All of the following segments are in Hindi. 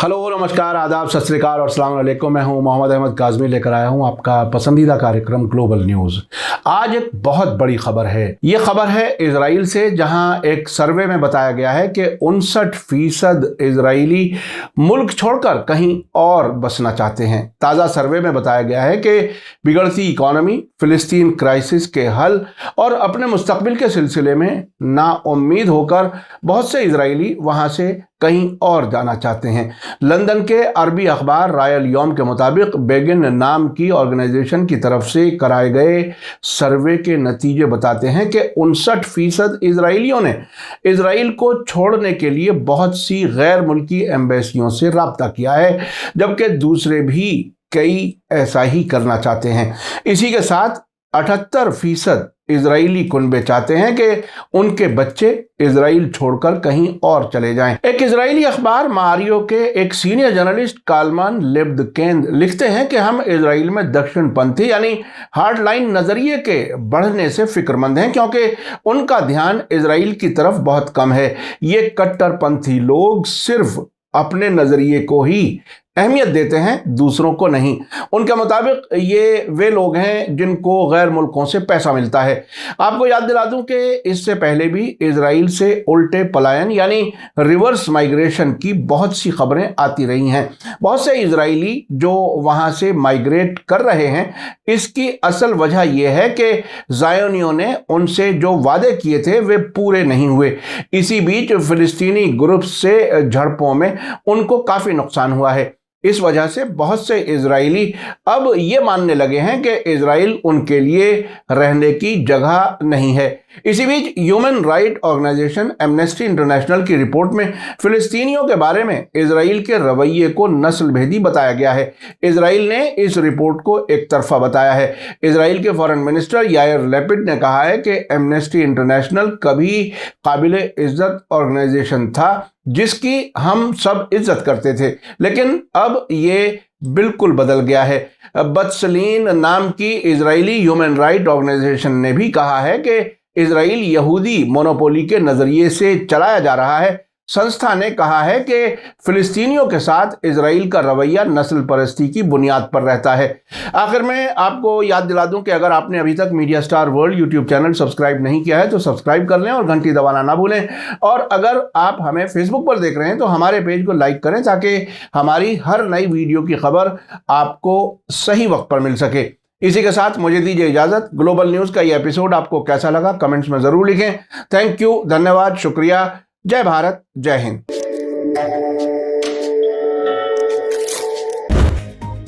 हेलो, नमस्कार, आदाब, सत श्री अकाल और अस्सलाम वालेकुम। मैं हूं मोहम्मद अहमद काज़मी, लेकर आया हूं आपका पसंदीदा कार्यक्रम ग्लोबल न्यूज़। आज एक बहुत बड़ी खबर है। ये खबर है इजराइल से, जहां एक सर्वे में बताया गया है कि 59% इजरायली मुल्क छोड़कर कहीं और बसना चाहते हैं। ताज़ा सर्वे में बताया गया है कि बिगड़ती इकॉनमी, फिलिस्तीन क्राइसिस के हल और अपने मुस्तकबिल के सिलसिले में नाउम्मीद होकर बहुत से इजरायली वहां से कहीं और जाना चाहते हैं। लंदन के अरबी अखबार रायल यौम के मुताबिक बेगिन नाम की ऑर्गेनाइजेशन की तरफ से कराए गए सर्वे के नतीजे बताते हैं कि 59% इजरायलियों ने इजराइल को छोड़ने के लिए बहुत सी गैर मुल्की एम्बेसियों से राब्ता किया है, जबकि दूसरे भी कई ऐसा ही करना चाहते हैं। इसी के साथ 78% इजरायली कुनबे चाहते हैं कि उनके बच्चे इजराइल छोड़कर कहीं और चले जाएं। एक इजरायली अखबार मारियो के एक सीनियर जर्नलिस्ट कालमान लेब्दकेंद लिखते हैं कि हम इजराइल में दक्षिणपंथी यानी हार्डलाइन नजरिए के बढ़ने से फिक्रमंद हैं, क्योंकि उनका ध्यान इजराइल की तरफ बहुत कम है। ये कट्टरपंथी लोग सिर्फ अपने नजरिए को ही अहमियत देते हैं, दूसरों को नहीं। उनके मुताबिक ये वे लोग हैं जिनको गैर मुल्कों से पैसा मिलता है। आपको याद दिला दूं कि इससे पहले भी इजराइल से उल्टे पलायन यानी रिवर्स माइग्रेशन की बहुत सी खबरें आती रही हैं। बहुत से इजरायली जो वहां से माइग्रेट कर रहे हैं, इसकी असल वजह यह है कि ज़ायोनियों ने उनसे जो वादे किए थे वे पूरे नहीं हुए। इसी बीच फिलिस्तीनी ग्रुप से झड़पों में उनको काफ़ी नुकसान हुआ है। इस वजह से बहुत से इजरायली अब ये मानने लगे हैं कि इजराइल उनके लिए रहने की जगह नहीं है। इसी बीच human right organisation Amnesty International की रिपोर्ट में फिलिस्तीनियों के बारे में इजराइल के रवैये को नस्लभेदी बताया गया है। इजराइल ने इस रिपोर्ट को एक तरफा बताया है। इजराइल के फॉरेन मिनिस्टर यायर लैपिड ने कहा है कि एमनेस्टी इंटरनेशनल कभी काबिल इज्जत ऑर्गेनाइजेशन था जिसकी हम सब इज्जत करते थे, लेकिन अब ये बिल्कुल बदल गया है। बत्सलीन नाम की इजरायली ह्यूमन राइट ऑर्गेनाइजेशन ने भी कहा है कि इजराइल यहूदी मोनोपोली के नजरिए से चलाया जा रहा है। संस्था ने कहा है कि फिलिस्तीनियों के साथ इजराइल का रवैया नस्ल परस्ती की बुनियाद पर रहता है। आखिर में आपको याद दिला दूं कि अगर आपने अभी तक media star world YouTube channel subscribe नहीं किया है तो सब्सक्राइब कर लें और घंटी दबाना ना भूलें। और अगर आप हमें फेसबुक पर देख रहे हैं तो हमारे पेज को लाइक करें ताकि हमारी हर नई वीडियो की खबर आपको सही वक्त पर मिल सके। इसी के साथ मुझे दीजिए इजाजत। ग्लोबल न्यूज़ का ये एपिसोड आपको कैसा लगा कमेंट्स में ज़रूर लिखें। थैंक यू, धन्यवाद, शुक्रिया। जय भारत, जय हिंद।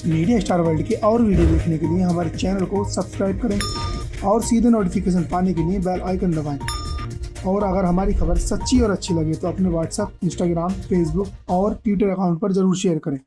मीडिया स्टार वर्ल्ड के और वीडियो देखने के लिए हमारे चैनल को सब्सक्राइब करें और सीधे नोटिफिकेशन पाने के लिए बेल आइकन दबाएं। और अगर हमारी खबर सच्ची और अच्छी लगे तो अपने व्हाट्सएप, इंस्टाग्राम, फेसबुक और ट्विटर अकाउंट पर जरूर शेयर करें।